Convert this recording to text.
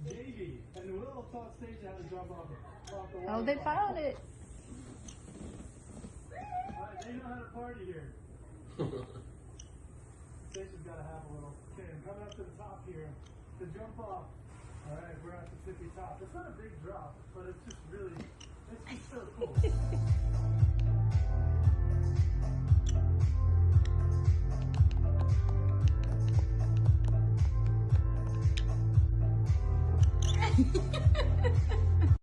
Maybe. And Will taught Stacia how to jump off the waterfall. Oh, they found it. Alright, they know how to party here. Stacia's got to have a little kid. Coming up to the top here to jump off. Alright, we're at the tippy top. It's not a big drop, but it's just really, it's just so cool. Ha ha ha.